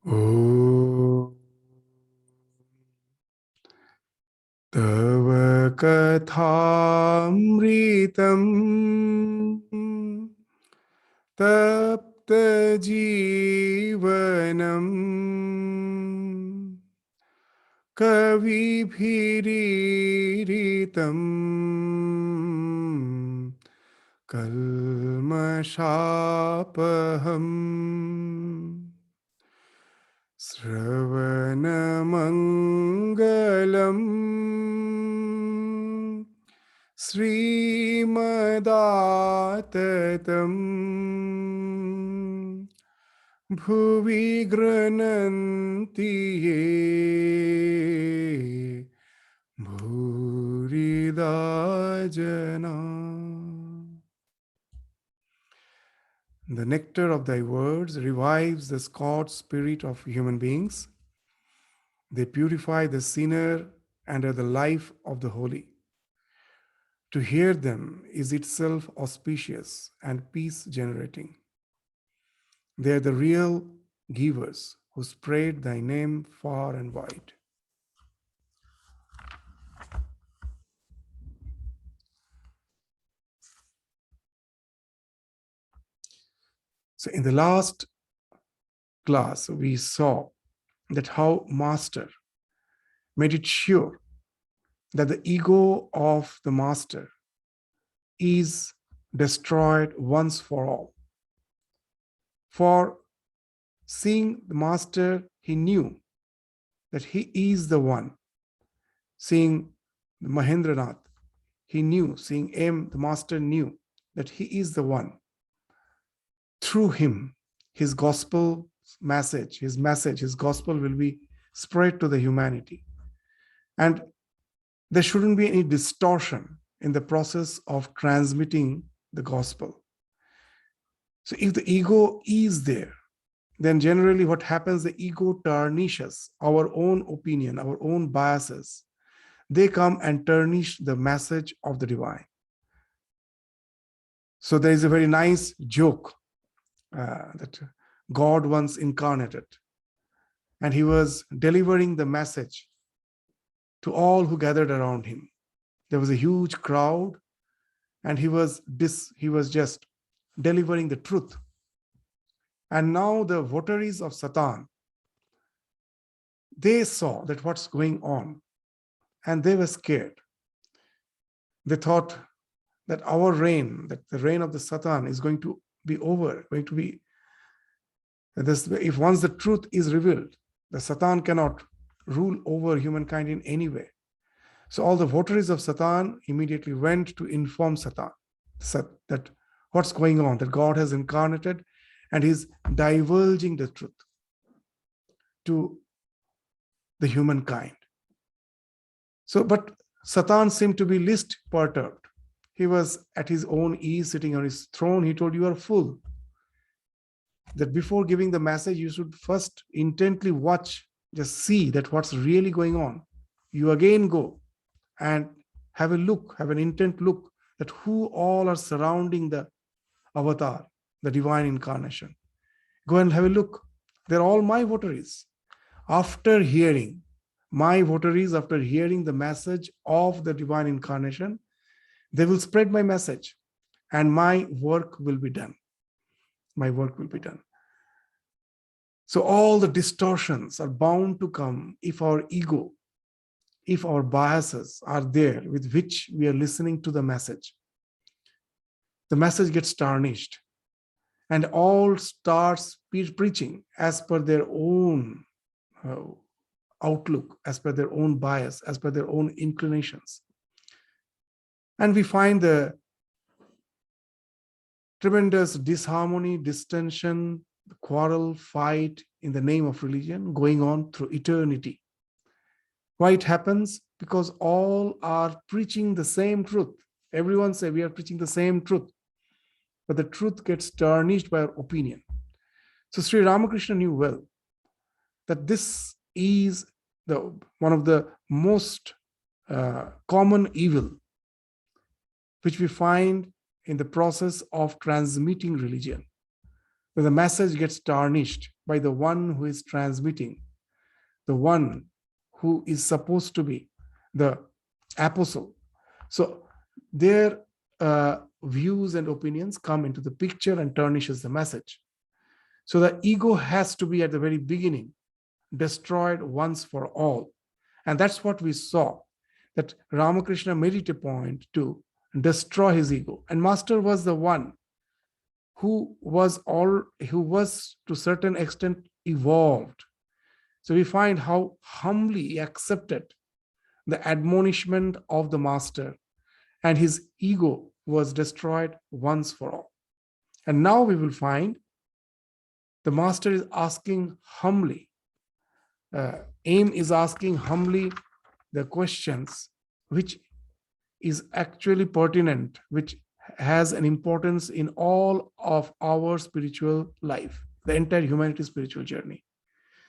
Om Tava Kathamritam Tapta Jeevanam Kavibhiriritam Kalmashapaham Sravanamangalam Srimadatam Bhuvi Grananti Ye Bhurida Jana. The nectar of thy words revives the scorched spirit of human beings. They purify the sinner and are the life of the holy. To hear them is itself auspicious and peace generating. They are the real givers who spread thy name far and wide. So in the last class, we saw that how Master made it sure that the ego of the Master is destroyed once for all. For seeing the Master, he knew that he is the one. Seeing Mahendranath, he knew, seeing M, the Master knew that he is the one. Through him, his gospel message, his gospel will be spread to the humanity. And there shouldn't be any distortion in the process of transmitting the gospel. So if the ego is there, then generally what happens, the ego tarnishes our own opinion, our own biases. They come and tarnish the message of the divine. So there is a very nice joke that God once incarnated, and he was delivering the message to all who gathered around him. There was a huge crowd, and he was just delivering the truth. And now the votaries of Satan, they saw that what's going on, and they were scared. They thought that our reign, that the reign of the Satan is going to be over, going to be this. If once the truth is revealed, the Satan cannot rule over humankind in any way. So all the votaries of Satan immediately went to inform Satan that what's going on, that God has incarnated and is divulging the truth to the humankind. So, but Satan seemed to be least perturbed. He was at his own ease, sitting on his throne. He told, you are full. That before giving the message, you should first intently watch, just see that what's really going on. You again go and have a look, have an intent look at who all are surrounding the avatar, the divine incarnation. Go and have a look. They're all my votaries. After hearing the message of the divine incarnation, they will spread my message and my work will be done. My work will be done. So all the distortions are bound to come if our ego, if our biases are there with which we are listening to the message. The message gets tarnished and all starts preaching as per their own outlook, as per their own bias, as per their own inclinations. And we find the tremendous disharmony, distension, quarrel, fight in the name of religion going on through eternity. Why it happens? Because all are preaching the same truth. Everyone say we are preaching the same truth, but the truth gets tarnished by our opinion. So Sri Ramakrishna knew well that this is one of the most common evil which we find in the process of transmitting religion. that the message gets tarnished by the one who is transmitting, the one who is supposed to be the apostle. So their views and opinions come into the picture and tarnishes the message. So the ego has to be at the very beginning destroyed once for all. And that's what we saw, that Ramakrishna made it a point to destroy his ego. And Master was the one who was to a certain extent evolved. So we find how humbly he accepted the admonishment of the Master, and his ego was destroyed once for all. And now we will find the Master is asking humbly, Aim is asking humbly the questions which is actually pertinent, which has an importance in all of our spiritual life, the entire humanity spiritual journey.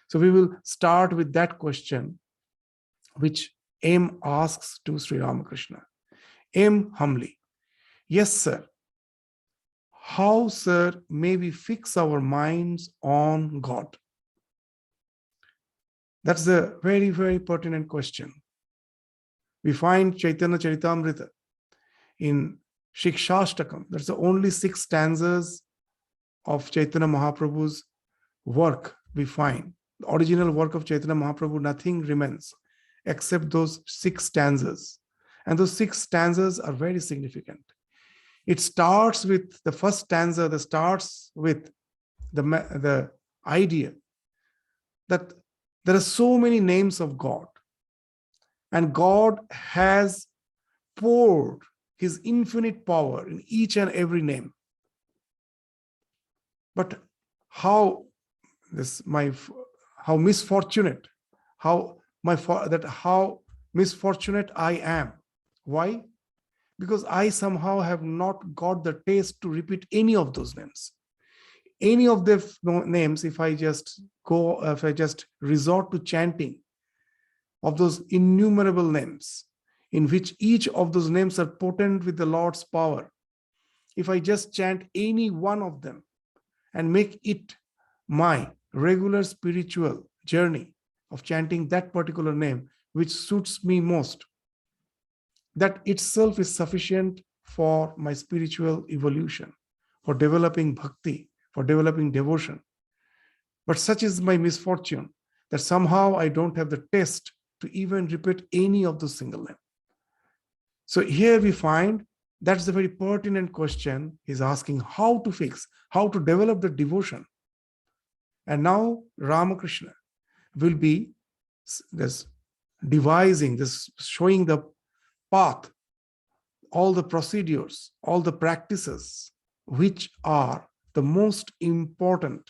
So we will start with that question, which Aim asks to Sri Ramakrishna. Aim humbly, yes, sir. How, sir, may we fix our minds on God? That's a very, very pertinent question. We find Chaitanya Charitamrita in Shikshashtakam. That's the only 6 stanzas of Chaitanya Mahaprabhu's work we find. The original work of Chaitanya Mahaprabhu, nothing remains except those 6 stanzas. And those 6 stanzas are very significant. It starts with the first stanza that starts with the idea that there are so many names of God, and God has poured his infinite power in each and every name. But how misfortunate I am. Why? Because I somehow have not got the taste to repeat any of those names. Any of the names, if I just resort to chanting of those innumerable names, in which each of those names are potent with the Lord's power, if I just chant any one of them and make it my regular spiritual journey of chanting that particular name, which suits me most, that itself is sufficient for my spiritual evolution, for developing bhakti, for developing devotion. But such is my misfortune that somehow I don't have the taste to even repeat any of those single names. So here we find that's the very pertinent question he's asking, how to fix, how to develop the devotion. And now Ramakrishna will be showing the path, all the procedures, all the practices, which are the most important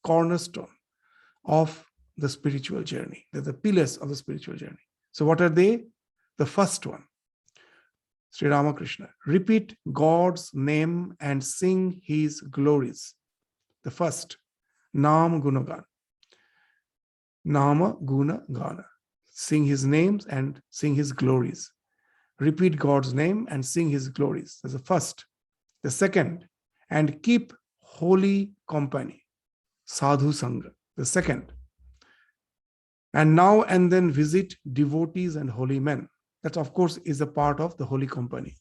cornerstone of the spiritual journey. They're the pillars of the spiritual journey. So what are they? The first one, Sri Ramakrishna, repeat God's name and sing his glories. The first, Nam Gunagan. Nama Guna Gana. Sing his names and sing his glories. Repeat God's name and sing his glories. That's the first. The second, and keep holy company. Sadhu Sangha. The second. And now and then visit devotees and holy men. That, of course, is a part of the holy company.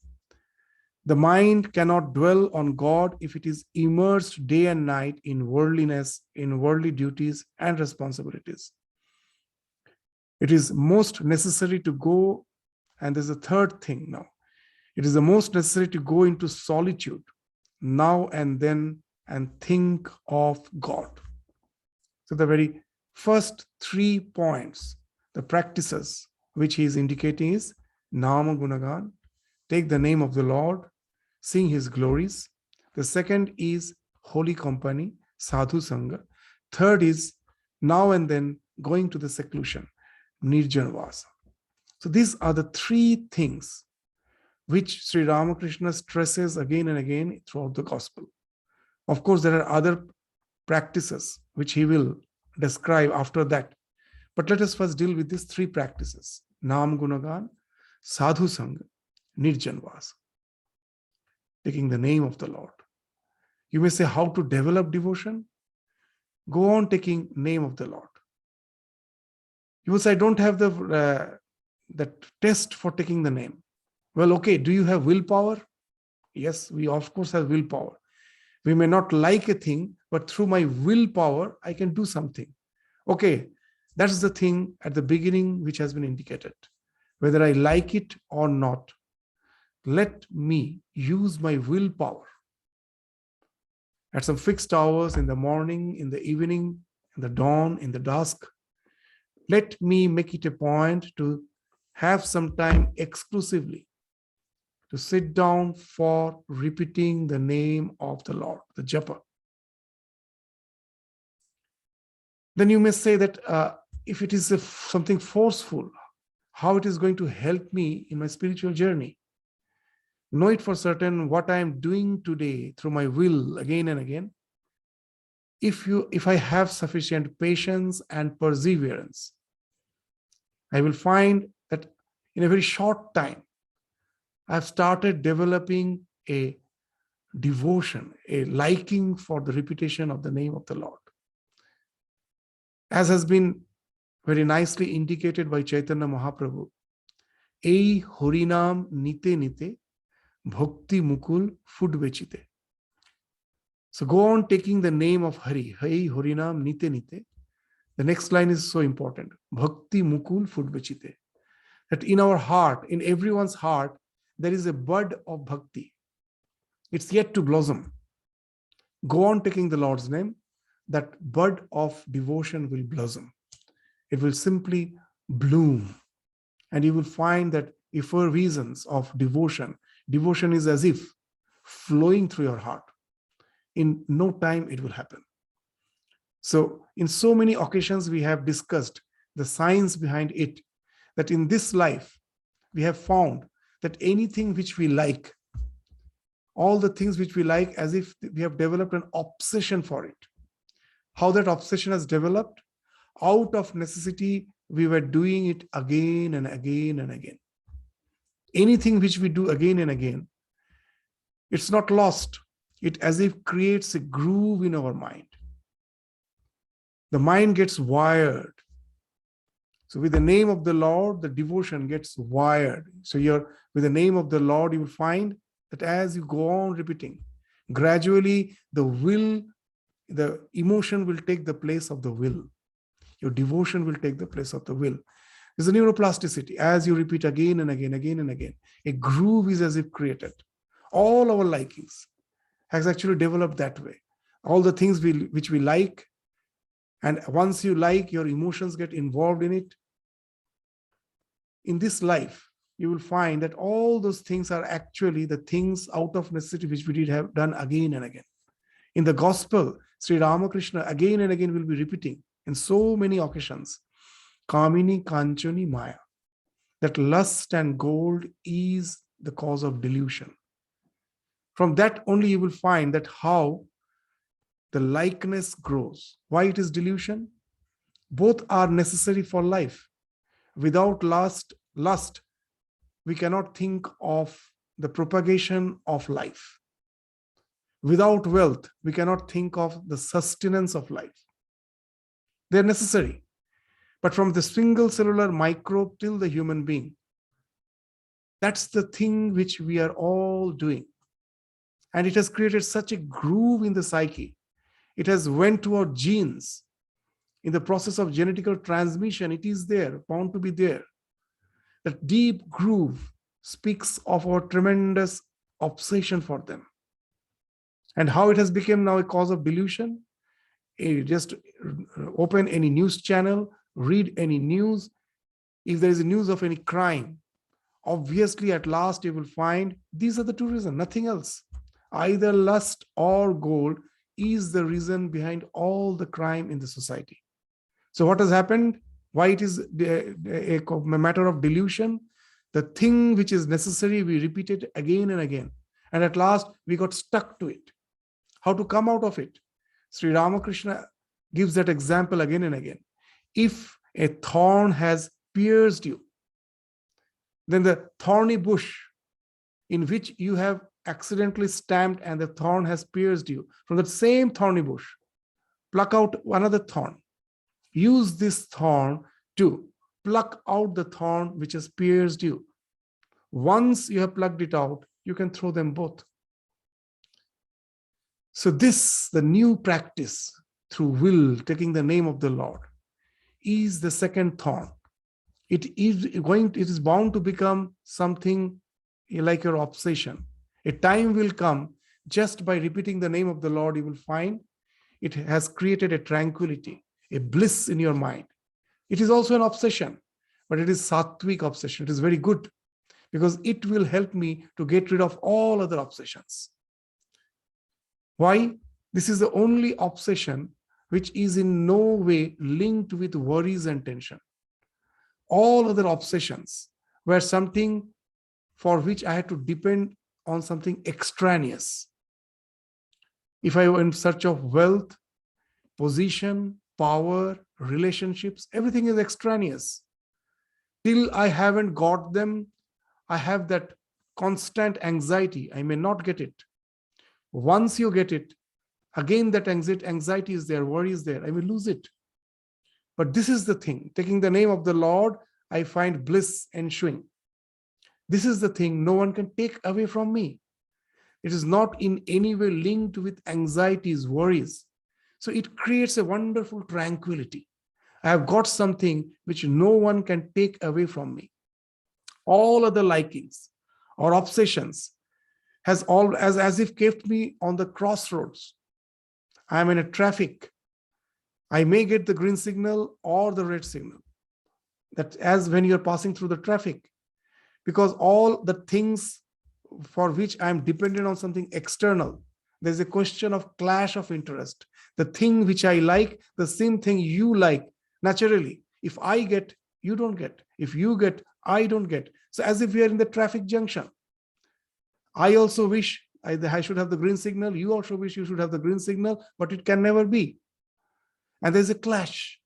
The mind cannot dwell on God if it is immersed day and night in worldliness, in worldly duties and responsibilities. It is most necessary to go, and there's a third thing now. It is the most necessary to go into solitude now and then and think of God. So the very first 3 points, the practices which he is indicating is Nama Gunagan, take the name of the Lord, sing his glories. The second is holy company, Sadhu Sangha. Third is now and then going to the seclusion, Nirjanvasa. So these are the 3 things which Sri Ramakrishna stresses again and again throughout the gospel. Of course, there are other practices which he will describe after that. But let us first deal with these 3 practices: Nam Gunagan, Sadhu Sangha, Nirjanvasa. Taking the name of the Lord. You may say, how to develop devotion? Go on taking name of the Lord. You will say, I don't have the test for taking the name. Well, okay, do you have willpower? Yes, we of course have willpower. We may not like a thing, but through my willpower, I can do something. Okay, that's the thing at the beginning which has been indicated. Whether I like it or not, let me use my willpower at some fixed hours in the morning, in the evening, in the dawn, in the dusk. Let me make it a point to have some time exclusively to sit down for repeating the name of the Lord, the japa. Then you may say that if it is something forceful, how it is going to help me in my spiritual journey. Know it for certain what I am doing today through my will again and again. If I have sufficient patience and perseverance, I will find that in a very short time, I've started developing a devotion, a liking for the repetition of the name of the Lord. As has been very nicely indicated by Chaitanya Mahaprabhu, Ei Harinam Nite Nite Bhakti Mukul Food Vechite. So go on taking the name of Hari, Ei Harinam Nite Nite. The next line is so important. Bhakti Mukul Food Vechite. That in our heart, in everyone's heart, there is a bud of bhakti. It's yet to blossom. Go on taking the Lord's name. That bud of devotion will blossom. It will simply bloom. And you will find that effervescence of devotion is as if flowing through your heart. In no time it will happen. So in so many occasions we have discussed the science behind it, that in this life we have found that anything which we like, all the things which we like, as if we have developed an obsession for it. How that obsession has developed? Out of necessity, we were doing it again and again and again. Anything which we do again and again, it's not lost. It as if creates a groove in our mind. The mind gets wired. So with the name of the Lord, the devotion gets wired. So with the name of the Lord, you will find that as you go on repeating, gradually the emotion will take the place of the will. Your devotion will take the place of the will. There's a neuroplasticity. As you repeat again and again, again and again, a groove is as if created. All our likings has actually developed that way. All the things which we like, and once you like, your emotions get involved in it. In this life, you will find that all those things are actually the things out of necessity which we did have done again and again. In the Gospel, Sri Ramakrishna again and again will be repeating in so many occasions, Kamini Kanchani Maya, that lust and gold is the cause of delusion. From that only you will find that how the likeness grows. Why it is delusion? Both are necessary for life. Without lust, we cannot think of the propagation of life. Without wealth, we cannot think of the sustenance of life. They're necessary. But from the single cellular microbe till the human being, that's the thing which we are all doing. And it has created such a groove in the psyche. It has went to our genes. In the process of genetical transmission, it is there, bound to be there. That deep groove speaks of our tremendous obsession for them. And how it has become now a cause of delusion. Just open any news channel, read any news. If there is a news of any crime, obviously at last you will find these are the two reasons, nothing else. Either lust or gold is the reason behind all the crime in the society. So what has happened? Why it is a matter of delusion? The thing which is necessary, we repeat it again and again. And at last, we got stuck to it. How to come out of it? Sri Ramakrishna gives that example again and again. If a thorn has pierced you, then the thorny bush in which you have accidentally stamped and the thorn has pierced you, from that same thorny bush, pluck out another thorn. Use this thorn to pluck out the thorn which has pierced you. Once you have plucked it out, you can throw them both. So this, the new practice through will, taking the name of the Lord, is the second thorn. It is bound to become something like your obsession. A time will come, just by repeating the name of the Lord, you will find it has created a tranquility, a bliss in your mind. It is also an obsession, but it is sattvic obsession. It is very good because it will help me to get rid of all other obsessions. Why? This is the only obsession which is in no way linked with worries and tension. All other obsessions were something for which I had to depend on something extraneous. If I were in search of wealth, position, power, relationships, everything is extraneous. Till I haven't got them, I have that constant anxiety. I may not get it. Once you get it, again that anxiety is there, worry is there. I will lose it. But this is the thing. Taking the name of the Lord, I find bliss ensuing. This is the thing no one can take away from me. It is not in any way linked with anxieties, worries. So it creates a wonderful tranquility. I have got something which no one can take away from me. All other likings or obsessions has all as if kept me on the crossroads. I am in a traffic. I may get the green signal or the red signal. That as when you're passing through the traffic, because all the things for which I am dependent on something external, there's a question of clash of interest. The thing which I like, the same thing you like, naturally. If I get, you don't get. If you get, I don't get. So as if we are in the traffic junction. I also wish I should have the green signal. You also wish you should have the green signal, but it can never be. And there's a clash.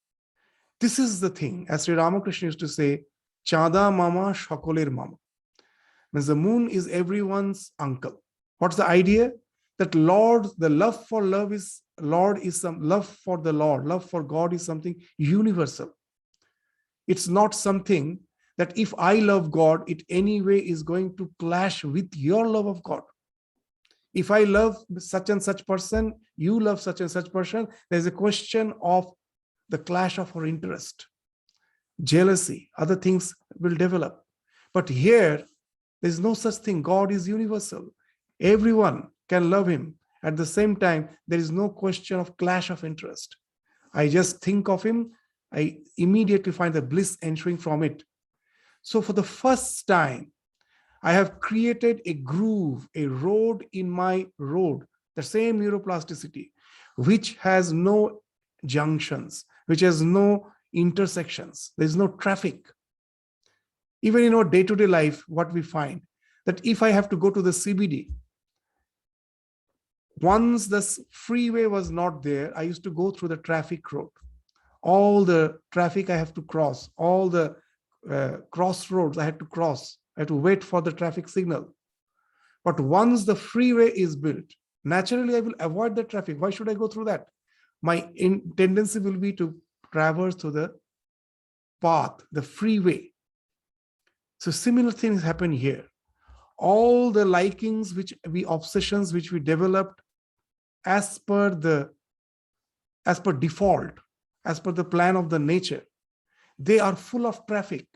This is the thing, as Sri Ramakrishna used to say, Chada mama shakoler mama. Means the moon is everyone's uncle. What's the idea? That Lord, the love for love is, Lord is some love for the Lord, love for God is something universal. It's not something that if I love God, it anyway is going to clash with your love of God. If I love such and such person, you love such and such person, there's a question of the clash of our interest, jealousy, other things will develop. But here, there's no such thing. God is universal. Everyone can love him. At the same time, there is no question of clash of interest. I just think of him, I immediately find the bliss ensuing from it. So for the first time, I have created a groove, a road in my road, the same neuroplasticity, which has no junctions, which has no intersections. There's no traffic. Even in our day-to-day life, what we find, that if I have to go to the CBD, once the freeway was not there, I used to go through the traffic road. All the traffic I have to cross, all the crossroads I had to cross. I had to wait for the traffic signal. But once the freeway is built, naturally I will avoid the traffic. Why should I go through that? My tendency will be to traverse through the path, the freeway. So similar things happen here. All the likings, obsessions which we developed as per default, as per the plan of the nature, they are full of traffic.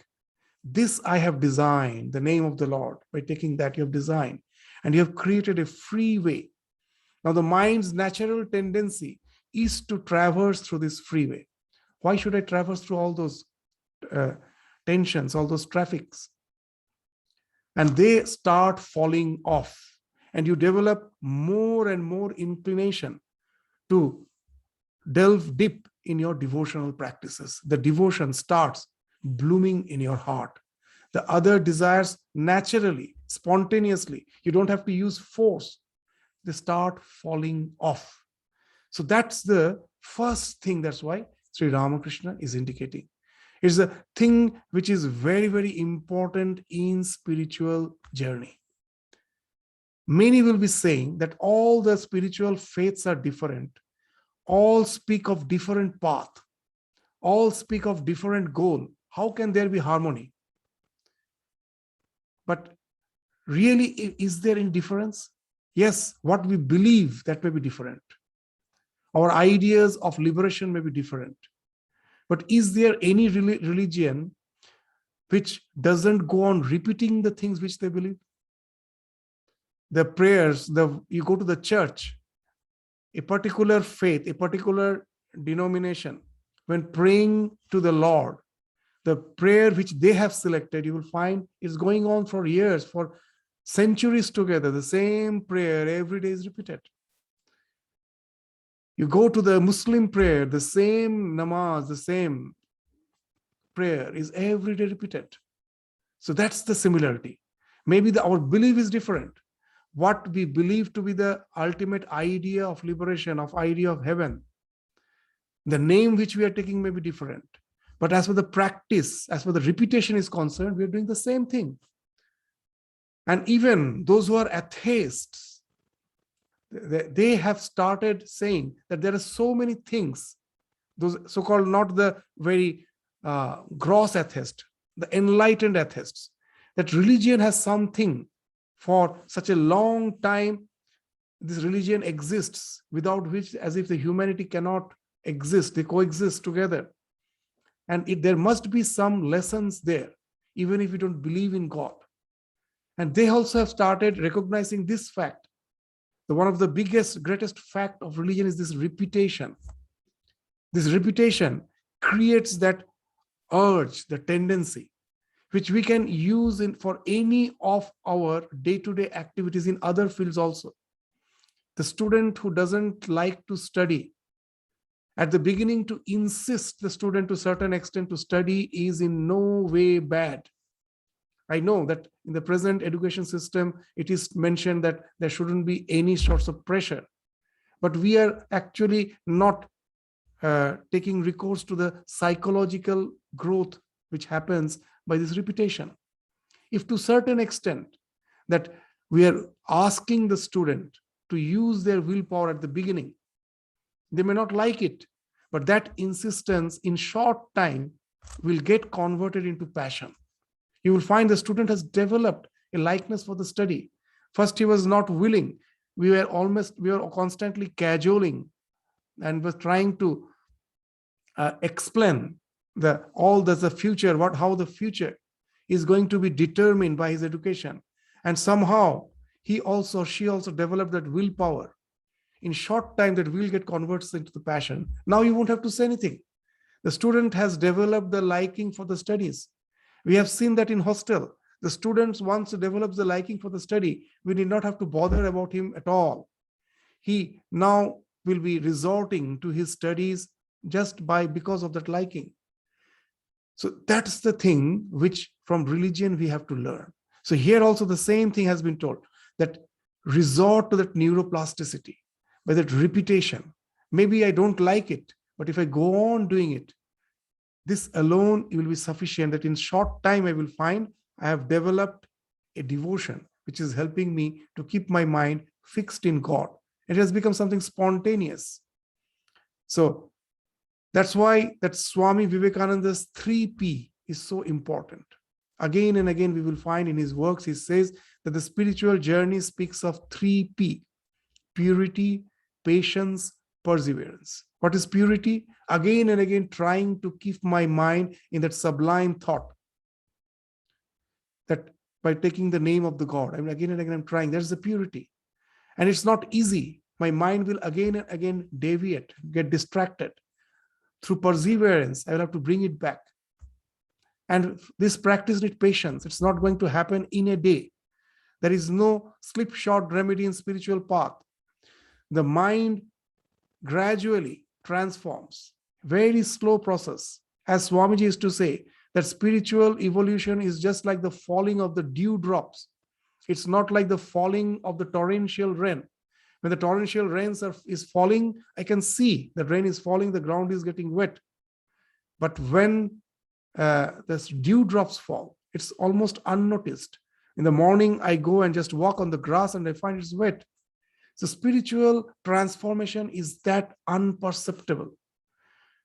This I have designed, the name of the Lord. By taking that, you have designed, and you have created a freeway. Now the mind's natural tendency is to traverse through this freeway. Why should I traverse through all those tensions, all those traffics? And they start falling off, and you develop more and more inclination to delve deep in your devotional practices. The devotion starts blooming in your heart. The other desires naturally, spontaneously, you don't have to use force, they start falling off. So that's the first thing. That's why Sri Ramakrishna is indicating. It's a thing which is very, very important in spiritual journey. Many will be saying that all the spiritual faiths are different, all speak of different path, all speak of different goal. How can there be harmony? But really, is there any difference? Yes, what we believe, that may be different. Our ideas of liberation may be different. But is there any religion which doesn't go on repeating the things which they believe? The prayers, you go to the church, a particular faith, a particular denomination, when praying to the Lord, the prayer which they have selected, you will find is going on for years, for centuries together. The same prayer every day is repeated. You go to the Muslim prayer, the same namaz, the same prayer is every day repeated. So that's the similarity. Maybe our belief is different. What we believe to be the ultimate idea of liberation, of idea of heaven, the name which we are taking may be different. But as for the practice, as for the repetition is concerned, we are doing the same thing. And even those who are atheists, they have started saying that there are so many things, those so-called not the very gross atheists, the enlightened atheists, that religion has something for such a long time. This religion exists without which, as if the humanity cannot exist, they coexist together. And there must be some lessons there, even if you don't believe in God. And they also have started recognizing this fact. One of the greatest fact of religion is this repetition. This repetition creates that urge, the tendency, which we can use for any of our day-to-day activities in other fields also. The student who doesn't like to study, at the beginning to insist the student to a certain extent to study is in no way bad. I know that in the present education system, it is mentioned that there shouldn't be any sorts of pressure. But we are actually not taking recourse to the psychological growth which happens by this repetition. If to a certain extent that we are asking the student to use their willpower at the beginning, they may not like it, but that insistence in short time will get converted into passion. You will find the student has developed a likeness for the study. First, he was not willing. We were constantly cajoling and was trying to explain how the future is going to be determined by his education. And somehow she also developed that willpower. In short time, that will get converted into the passion. Now you won't have to say anything. The student has developed the liking for the studies. We have seen that in hostel. The students, once develops the liking for the study, we need not have to bother about him at all. He now will be resorting to his studies just because of that liking. So that's the thing which from religion we have to learn. So here also the same thing has been told, that resort to that neuroplasticity, by that repetition. Maybe I don't like it, but if I go on doing it, this alone will be sufficient, that in short time I will find I have developed a devotion which is helping me to keep my mind fixed in God. It has become something spontaneous. So that's why that Swami Vivekananda's 3P is so important. Again and again we will find in his works, he says that the spiritual journey speaks of 3P: purity, patience, perseverance. What is purity? Again and again trying to keep my mind in that sublime thought, that by taking the name of the God, again and again I'm trying. There's the purity. And it's not easy. My mind will again and again deviate, get distracted. Through perseverance, I will have to bring it back. And this practice needs patience. It's not going to happen in a day. There is no slipshod remedy in spiritual path. The mind gradually transforms. Very slow process. As Swamiji used to say, that spiritual evolution is just like the falling of the dewdrops. It's not like the falling of the torrential rain. When the torrential rains is falling, I can see the rain is falling, the ground is getting wet. But when the dewdrops fall, it's almost unnoticed. In the morning, I go and just walk on the grass and I find it's wet. So spiritual transformation is that unperceptible.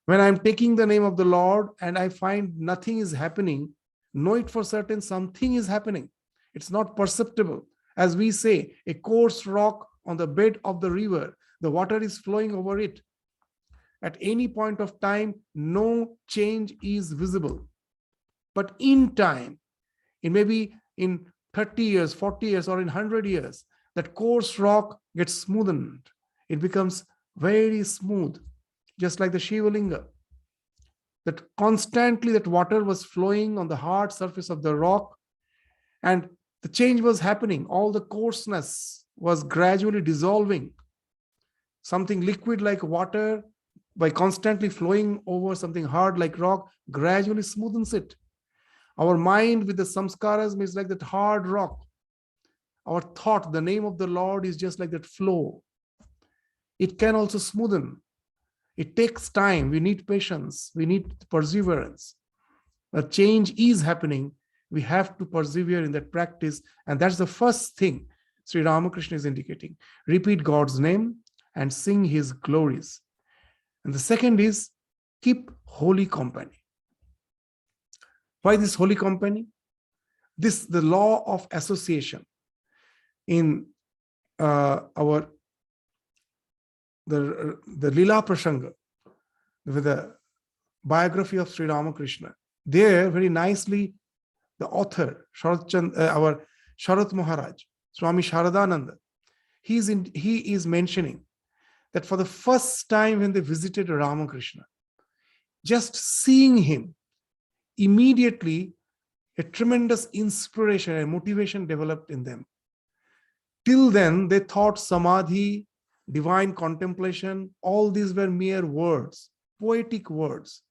When I'm taking the name of the Lord and I find nothing is happening, know it for certain something is happening. It's not perceptible. As we say, a coarse rock on the bed of the river, the water is flowing over it. At any point of time, no change is visible. But in time, it may be in 30 years, 40 years, or in 100 years, that coarse rock gets smoothened. It becomes very smooth, just like the Shiva Linga. That constantly that water was flowing on the hard surface of the rock, and the change was happening. All the coarseness was gradually dissolving. Something liquid like water, by constantly flowing over something hard like rock, gradually smoothens it. Our mind with the samskaras is like that hard rock. Our thought, the name of the Lord, is just like that flow. It can also smoothen. It takes time. We need patience. We need perseverance. A change is happening. We have to persevere in that practice. And that's the first thing Sri Ramakrishna is indicating. Repeat God's name and sing his glories. And the second is keep holy company. Why this holy company? This, the law of association. In the Lila Prasanga, with the biography of Sri Ramakrishna, there very nicely the author, our Sharat Maharaj, Swami Sharadananda, he is mentioning that for the first time when they visited Ramakrishna, just seeing him, immediately a tremendous inspiration and motivation developed in them. Till then, they thought samadhi, divine contemplation, all these were mere words, poetic words.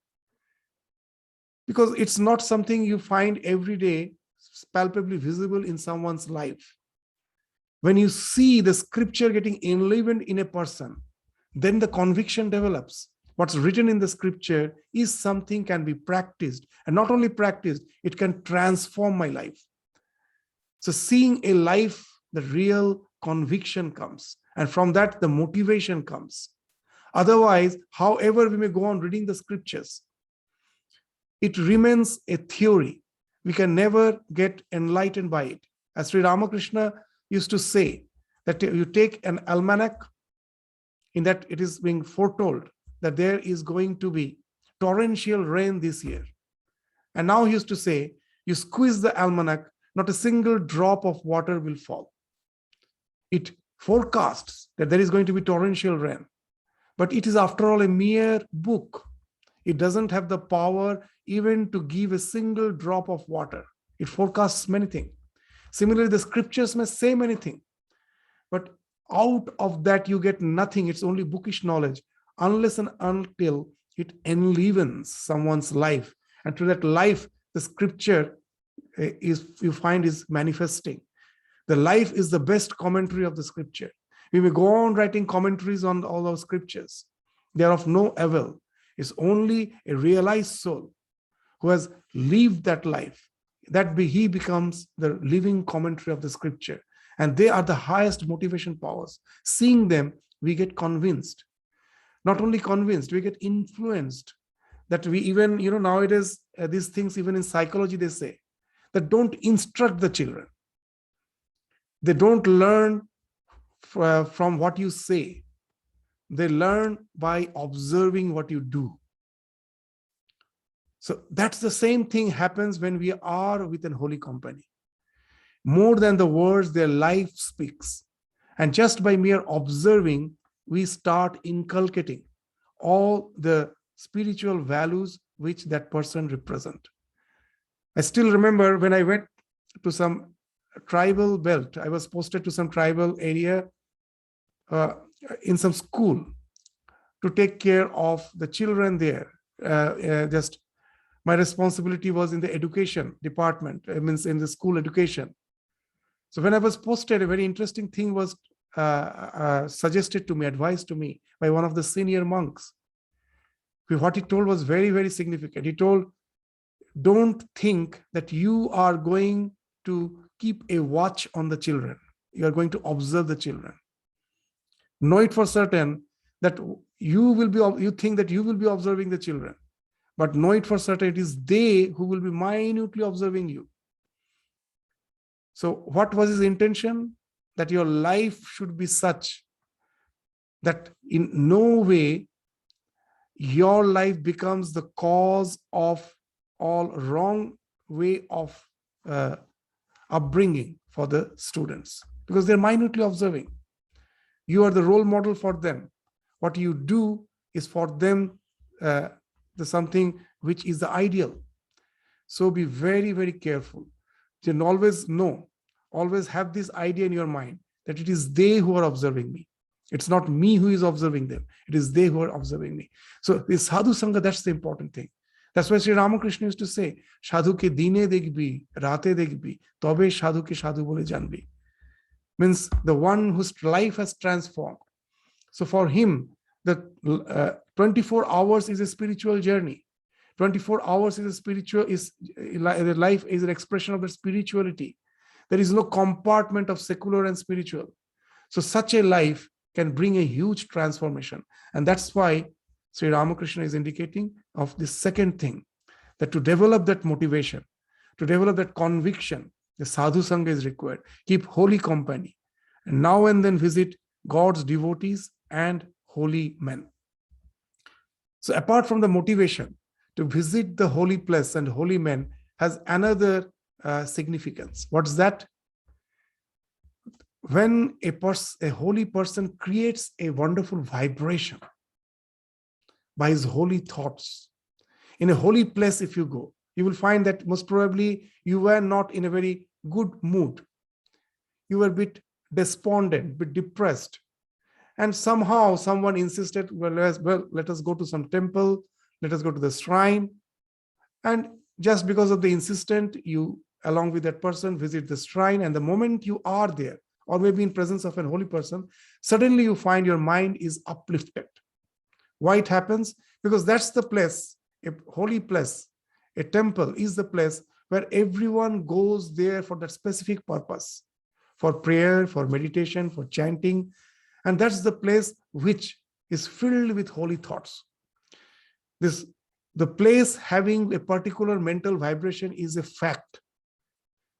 Because it's not something you find every day palpably visible in someone's life. When you see the scripture getting enlivened in a person, then the conviction develops. What's written in the scripture is something can be practiced, and not only practiced, it can transform my life. So seeing a life, the real conviction comes, and from that the motivation comes. Otherwise, however we may go on reading the scriptures, it remains a theory. We can never get enlightened by it. As Sri Ramakrishna used to say, that you take an almanac, in that it is being foretold that there is going to be torrential rain this year. And now he used to say, you squeeze the almanac, not a single drop of water will fall. It forecasts that there is going to be torrential rain. But it is, after all, a mere book. It doesn't have the power even to give a single drop of water. It forecasts many things. Similarly, the scriptures may say many things, but out of that you get nothing. It's only bookish knowledge, unless and until it enlivens someone's life. And through that life, the scripture you find is manifesting. The life is the best commentary of the scripture. We may go on writing commentaries on all those scriptures. They are of no avail. It's only a realized soul who has lived that life, he becomes the living commentary of the scripture. And they are the highest motivation powers. Seeing them, we get convinced. Not only convinced, we get influenced. That we even, nowadays, these things, even in psychology, they say that don't instruct the children. They don't learn from what you say. They learn by observing what you do. So that's the same thing happens when we are with an holy company. More than the words, their life speaks. And just by mere observing, we start inculcating all the spiritual values which that person represent. I still remember when I went to some tribal belt, I was posted to some tribal area in some school to take care of the children there. Just my responsibility was in the education department, means in the school education. So when I was posted, a very interesting thing was suggested to me, advised to me by one of the senior monks. What he told was very, very significant. He told, don't think that you are going to keep a watch on the children. You are going to observe the children. Know it for certain that you think that you will be observing the children, but know it for certain it is they who will be minutely observing you. So what was his intention? That your life should be such that in no way your life becomes the cause of all wrong way of upbringing for the students, because they're minutely observing. You are the role model for them. What you do is for them the something which is the ideal. So be very, very careful. You always have this idea in your mind that it is they who are observing me. It's not me who is observing them. It is they who are observing me. So this sadhu sangha, that's the important thing. That's why Sri Ramakrishna used to say, sadhu ke dine dekhbi, rate dekhbi, tobe sadhu ke sadhu bole janbi. Means the one whose life has transformed. So for him, the 24 hours is a spiritual journey. 24 hours is life is an expression of the spirituality. There is no compartment of secular and spiritual. So such a life can bring a huge transformation. And that's why Sri Ramakrishna is indicating of this second thing, that to develop that motivation, to develop that conviction, the sadhu sangha is required. Keep holy company, and now and then visit God's devotees and holy men. So apart from the motivation to visit the holy place and holy men has another significance. What's that? When a holy person creates a wonderful vibration by his holy thoughts, in a holy place if you go, you will find that most probably you were not in a very good mood. You were a bit despondent, a bit depressed. And somehow someone insisted, well, let us go to some temple, let us go to the shrine. And just because of the insistent, you, along with that person, visit the shrine. And the moment you are there, or maybe in presence of a holy person, suddenly you find your mind is uplifted. Why it happens? Because that's the place, a holy place, a temple is the place where everyone goes there for that specific purpose, for prayer, for meditation, for chanting. And that's the place which is filled with holy thoughts. The place having a particular mental vibration is a fact.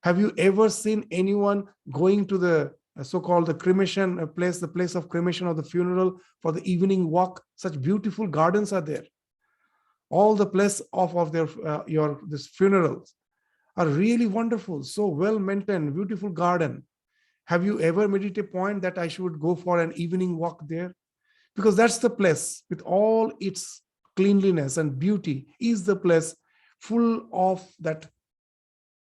Have you ever seen anyone going to the so-called the cremation place, the place of cremation or the funeral for the evening walk? Such beautiful gardens are there. All the place of their this funerals are really wonderful, so well maintained, beautiful garden. Have you ever made it a point that I should go for an evening walk there? Because that's the place with all its cleanliness and beauty, is the place full of that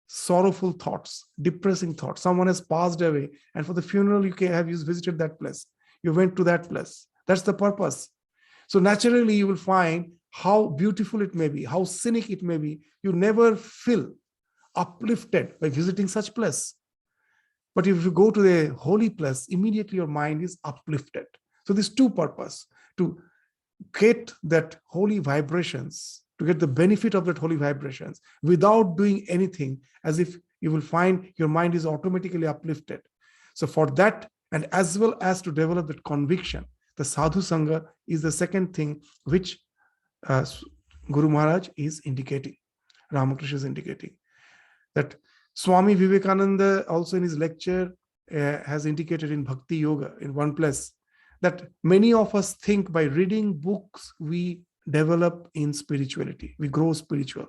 sorrowful thoughts, depressing thoughts. Someone has passed away, and for the funeral you visited that place. You went to that place. That's the purpose. So naturally you will find how beautiful it may be, how scenic it may be. You never feel uplifted by visiting such place. But if you go to the holy place, immediately your mind is uplifted. So there's two purposes: to get that holy vibrations, to get the benefit of that holy vibrations without doing anything, as if you will find your mind is automatically uplifted. So for that, and as well as to develop that conviction, the sadhu sangha is the second thing which Guru Maharaj is indicating, Ramakrishna is indicating. That Swami Vivekananda also in his lecture has indicated in Bhakti Yoga in one place that many of us think by reading books we develop in spirituality, we grow spiritual.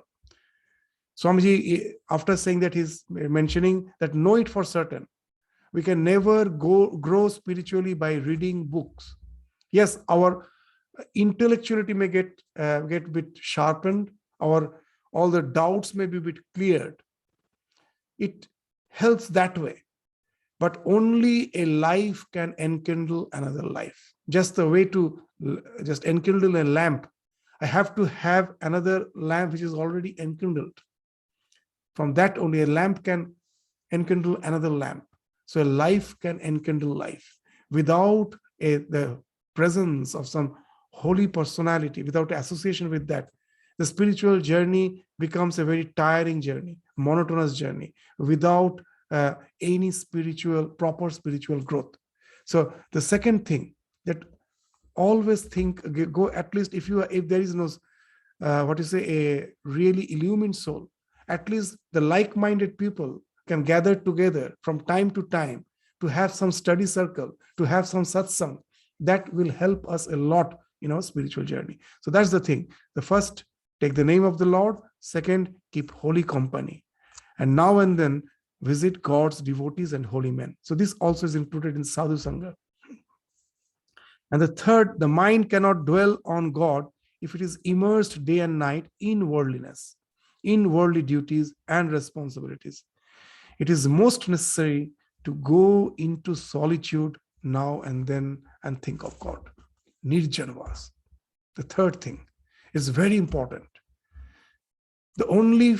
Swamiji, after saying that, he's mentioning that know it for certain, we can never grow spiritually by reading books. Yes, our intellectuality may get a bit sharpened, all the doubts may be a bit cleared. It helps that way. But only a life can enkindle another life. Just the way to just enkindle a lamp, I have to have another lamp which is already enkindled. From that only a lamp can enkindle another lamp. So a life can enkindle life. Without the presence of some holy personality, without association with that, the spiritual journey becomes a very tiring journey, monotonous journey, without any proper spiritual growth. So the second thing, that always think, go at least, if there is no a really illumined soul, at least the like-minded people can gather together from time to time to have some study circle, to have some satsang. That will help us a lot in our spiritual journey. So that's the thing. The first, take the name of the Lord. Second, keep holy company. And now and then visit God's devotees and holy men. So this also is included in Sadhu Sangha. And the third, the mind cannot dwell on God if it is immersed day and night in worldliness, in worldly duties and responsibilities. It is most necessary to go into solitude now and then and think of God. Nirjanvas. The third thing is very important. The only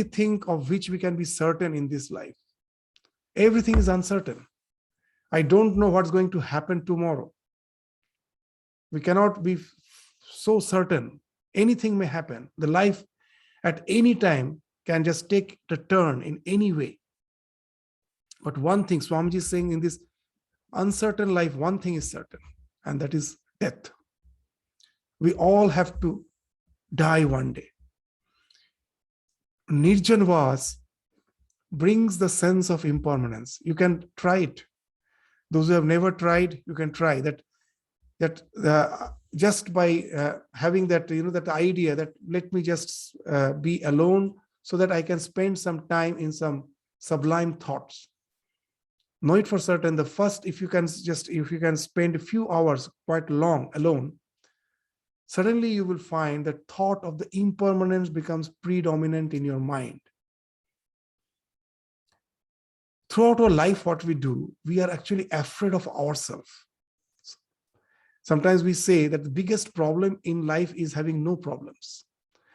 thing of which we can be certain in this life, everything is uncertain. I don't know what's going to happen tomorrow. We cannot be so certain. Anything may happen. The life at any time can just take a turn in any way. But one thing, Swamiji is saying, in this uncertain life, one thing is certain, and that is death. We all have to die one day. Nirjanvas brings the sense of impermanence. You can try it. Those who have never tried, you can try that. Just by having that, that idea that let me just be alone so that I can spend some time in some sublime thoughts. Know it for certain. The first, if you can spend a few hours quite long alone, suddenly you will find that thought of the impermanence becomes predominant in your mind. Throughout our life, what we do, we are actually afraid of ourselves. Sometimes we say that the biggest problem in life is having no problems.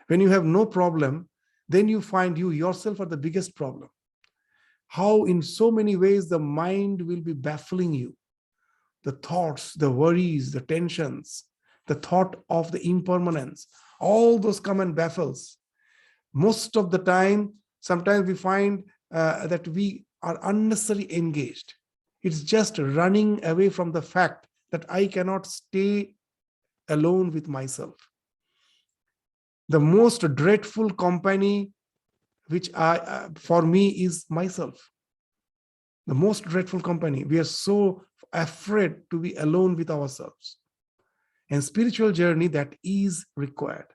When you have no problem, then you find you yourself are the biggest problem. How in so many ways the mind will be baffling you. The thoughts, the worries, the tensions, the thought of the impermanence, all those come and baffles. Most of the time, sometimes we find that we are unnecessarily engaged. It's just running away from the fact that I cannot stay alone with myself. The most dreadful company which for me is myself. The most dreadful company. We are so afraid to be alone with ourselves. In spiritual journey, that is required.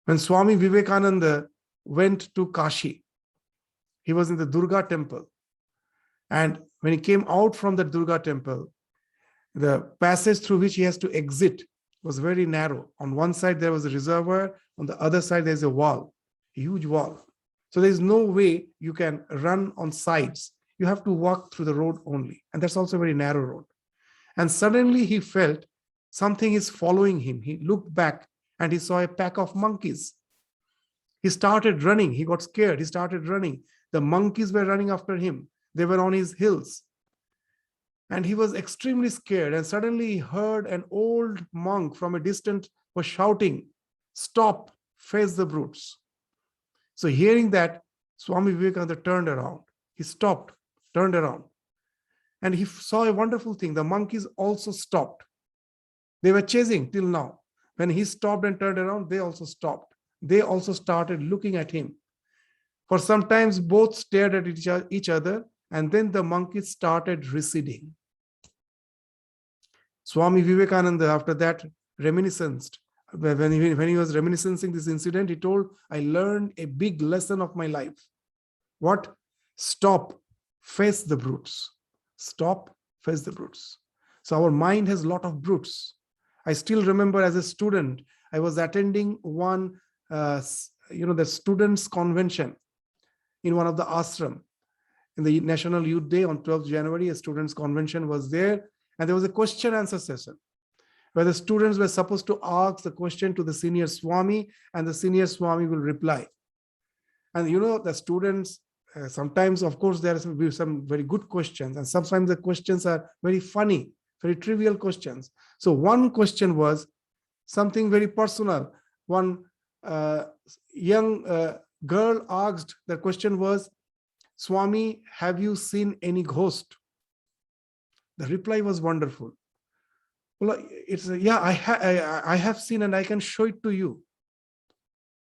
When Swami Vivekananda went to Kashi, he was in the Durga temple. And when he came out from the Durga temple, the passage through which he has to exit was very narrow. On one side, there was a reservoir. On the other side, there's a wall, a huge wall. So there's no way you can run on sides. You have to walk through the road only. And that's also a very narrow road. And suddenly he felt something is following him. He looked back and he saw a pack of monkeys. He started running. He got scared. He started running. The monkeys were running after him. They were on his heels. And he was extremely scared. And suddenly he heard an old monk from a distance was shouting, "Stop, face the brutes." So hearing that, Swami Vivekananda turned around. He stopped, turned around. And he saw a wonderful thing. The monkeys also stopped. They were chasing till now. When he stopped and turned around, they also stopped. They also started looking at him. For some time, both stared at each other, and then the monkeys started receding. Swami Vivekananda, after that, reminisced. When he was reminiscing this incident, he told, I learned a big lesson of my life. What? Stop, face the brutes. Stop, face the brutes. So our mind has a lot of brutes. I still remember as a student, I was attending one, the students' convention in one of the ashram. In the National Youth Day on 12th January, a students' convention was there, and there was a question answer session where the students were supposed to ask the question to the senior Swami, and the senior Swami will reply. And the students, sometimes, of course, there will be some very good questions, and sometimes the questions are very funny, very trivial questions. So one question was something very personal. One young girl asked, the question was, Swami, have you seen any ghost? The reply was wonderful. Well, it's yeah, I have seen and I can show it to you.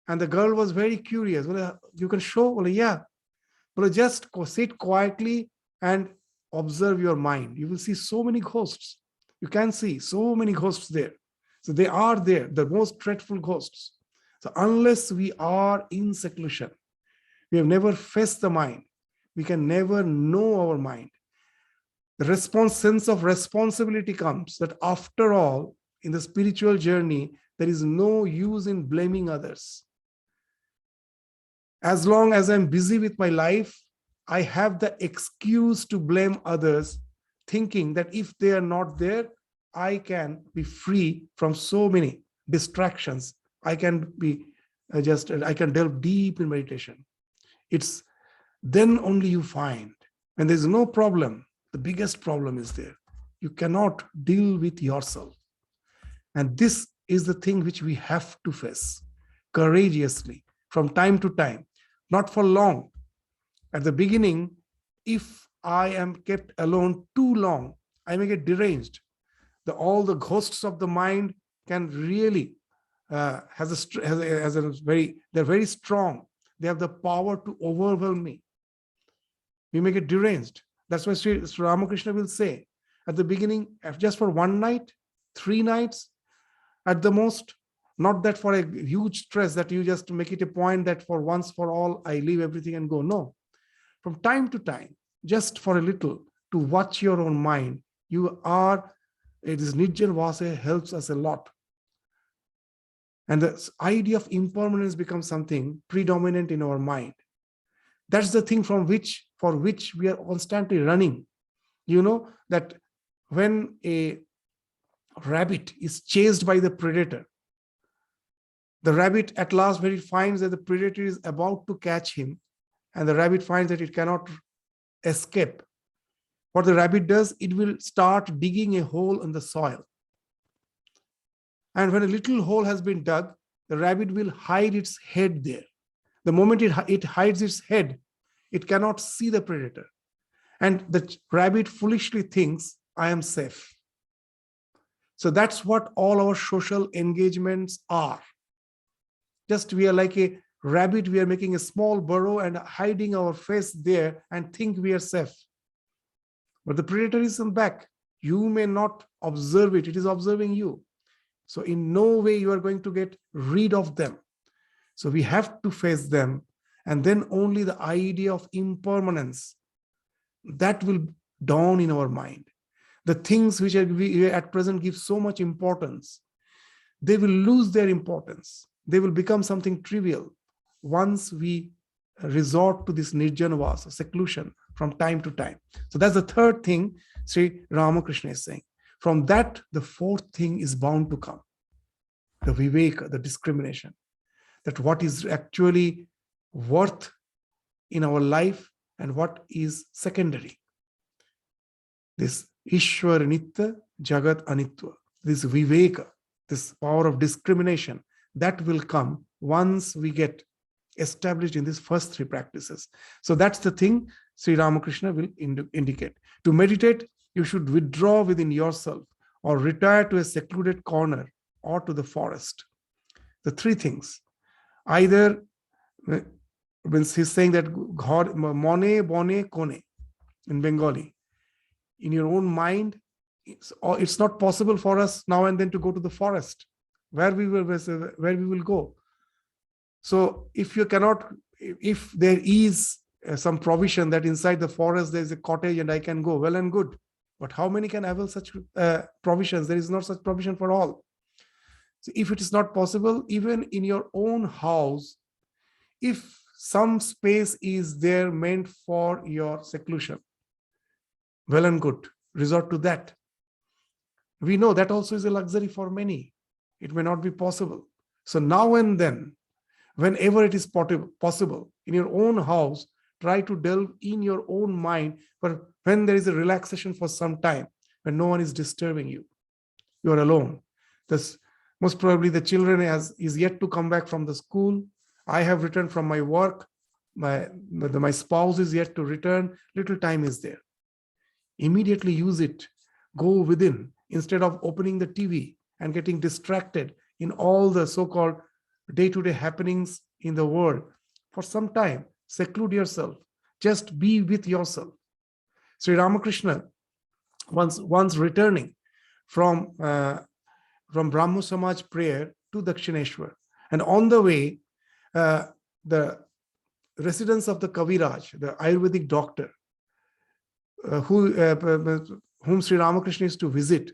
And the girl was very curious. Well, you can show? Well, yeah. Well, just sit quietly and observe your mind. You will see so many ghosts. You can see so many ghosts there. So they are there, the most dreadful ghosts. So unless we are in seclusion, we have never faced the mind, we can never know our mind. The sense of responsibility comes that after all, in the spiritual journey, there is no use in blaming others. As long as I'm busy with my life, I have the excuse to blame others, thinking that if they are not there, I can be free from so many distractions. I can be I can delve deep in meditation. It's then only you find when there's no problem, the biggest problem is there. You cannot deal with yourself. And this is the thing which we have to face courageously from time to time, not for long. At the beginning, if I am kept alone too long, I may get deranged. All the ghosts of the mind can really they're very strong. They have the power to overwhelm me. We may get deranged. That's why Sri Ramakrishna will say at the beginning, just for one night, 3 nights at the most, not that for a huge stress that you just make it a point that for once for all, I leave everything and go. No. From time to time, just for a little, to watch your own mind, it is Nijjan Vasa helps us a lot. And the idea of impermanence becomes something predominant in our mind. That's the thing for which we are constantly running. You know that when a rabbit is chased by the predator, the rabbit at last, when it finds that the predator is about to catch him, and the rabbit finds that it cannot escape, what the rabbit does, it will start digging a hole in the soil. And when a little hole has been dug, the rabbit will hide its head there. The moment it hides its head, it cannot see the predator. And the rabbit foolishly thinks, I am safe. So that's what all our social engagements are. Just we are like a rabbit, we are making a small burrow and hiding our face there and think we are safe. But the predator is in back. You may not observe it, it is observing you. So in no way you are going to get rid of them. So we have to face them. And then only the idea of impermanence, that will dawn in our mind. The things which we at present give so much importance, they will lose their importance. They will become something trivial once we resort to this Nirjana Vasa, seclusion, from time to time. So that's the third thing Sri Ramakrishna is saying. From that, the fourth thing is bound to come. The viveka, the discrimination. That what is actually worth in our life and what is secondary. This Ishwar Nitya, Jagat Anitya. This viveka, this power of discrimination, that will come once we get established in these first 3 practices. So that's the thing Sri Ramakrishna will indicate. To meditate, you should withdraw within yourself or retire to a secluded corner or to the forest. The 3 things. Either, when he's saying that mone, bone, kone in Bengali, in your own mind, it's not possible for us now and then to go to the forest. Where we will go. So if there is some provision that inside the forest there is a cottage and I can go, well and good. But how many can avail such provisions? There is not such provision for all. So if it is not possible, even in your own house, if some space is there meant for your seclusion, well and good, resort to that. We know that also is a luxury for many. It may not be possible. So now and then, whenever it is possible, in your own house, try to delve in your own mind, but when there is a relaxation for some time, when no one is disturbing you, you are alone. Most probably the children is yet to come back from the school, I have returned from my work. My spouse is yet to return. Little time is there. Immediately use it. Go within instead of opening the TV and getting distracted in all the so-called day-to-day happenings in the world. For some time, seclude yourself. Just be with yourself. Sri Ramakrishna, once returning from Brahmo Samaj prayer to Dakshineshwar, and on the way, the residence of the Kaviraj, the Ayurvedic doctor, whom Sri Ramakrishna used to visit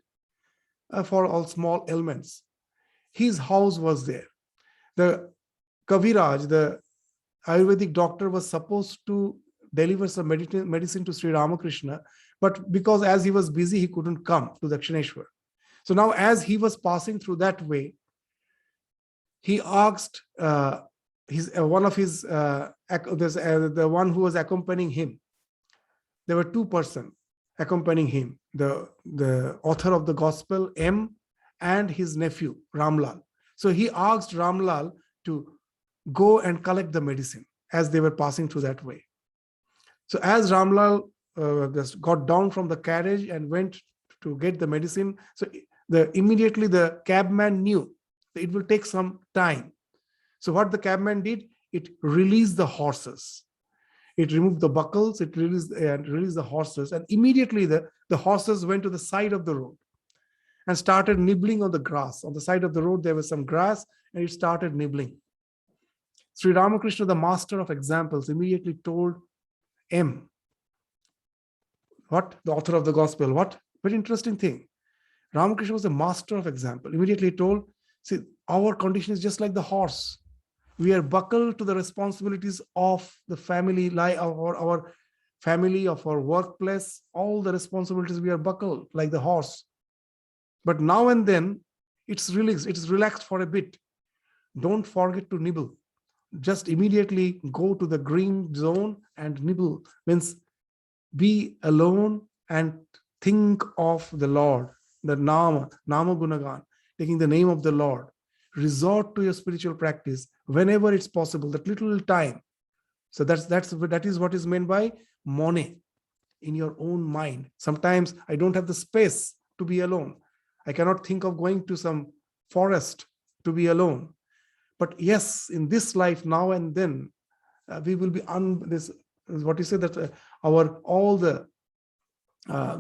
for all small ailments, his house was there. The Kaviraj, the Ayurvedic doctor, was supposed to deliver some medicine to Sri Ramakrishna, but because as he was busy, he couldn't come to Dakshineshwar. So now as he was passing through that way, he asked the one who was accompanying him. There were two persons accompanying him, the author of the gospel, M, and his nephew, Ramlal. So he asked Ramlal to go and collect the medicine as they were passing through that way. So as Ramlal just got down from the carriage and went to get the medicine, so immediately the cabman knew that it will take some time. So what the cabman did, it released the horses. It removed the buckles, it released the horses, and immediately the horses went to the side of the road and started nibbling on the grass. On the side of the road, there was some grass, and it started nibbling. Sri Ramakrishna, the master of examples, immediately told M, what? The author of the gospel, what? Very interesting thing. Ramakrishna was a master of example. Immediately told, see, our condition is just like the horse. We are buckled to the responsibilities of the family, like our family, of our workplace, all the responsibilities, we are buckled like the horse. But now and then, it's released, it is relaxed for a bit. Don't forget to nibble. Just immediately go to the green zone and nibble. Means be alone and think of the Lord, the Nama Gunagan, taking the name of the Lord. Resort to your spiritual practice whenever it's possible, that little time. So that is what is meant by mone, in your own mind. Sometimes I don't have the space to be alone. I cannot think of going to some forest to be alone. But yes, in this life, now and then, we will be this is what you say, that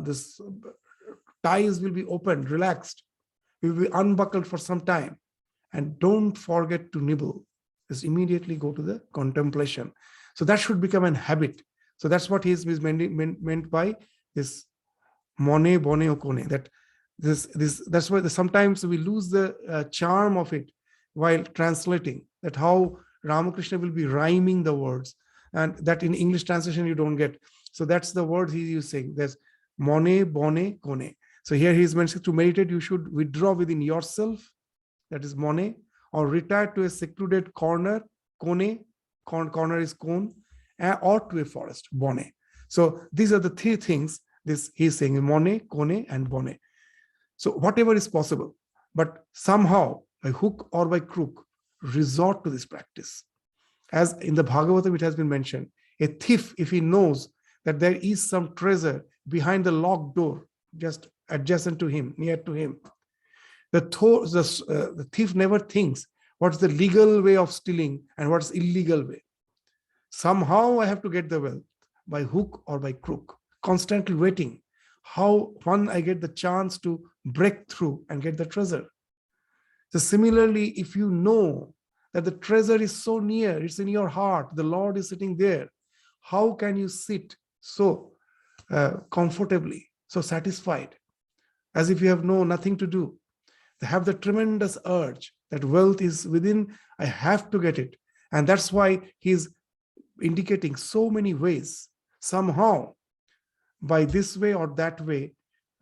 this ties will be opened, relaxed. We will be unbuckled for some time. And don't forget to nibble. Just immediately go to the contemplation. So that should become an habit. So that's what is meant by this mone bone okone. That's why sometimes we lose the charm of it while translating. That how Ramakrishna will be rhyming the words, and that in English translation you don't get. So that's the word he's using. There's mone bone kone. So here he is mentioning to meditate, you should withdraw within yourself. That is mone, or retire to a secluded corner, kone, corner is cone, or to a forest, bone. So these are the three things he's saying, mone, kone, and bone. So whatever is possible, but somehow by hook or by crook, resort to this practice. As in the Bhagavatam it has been mentioned, a thief, if he knows that there is some treasure behind the locked door, just adjacent to him, near to him, the thief never thinks what's the legal way of stealing and what's illegal way. Somehow I have to get the wealth by hook or by crook, constantly waiting. How when I get the chance to break through and get the treasure. So similarly, if you know that the treasure is so near, it's in your heart, the Lord is sitting there, how can you sit so comfortably, so satisfied, as if you have nothing to do? They have the tremendous urge that wealth is within, I have to get it. And that's why he's indicating so many ways. Somehow, by this way or that way,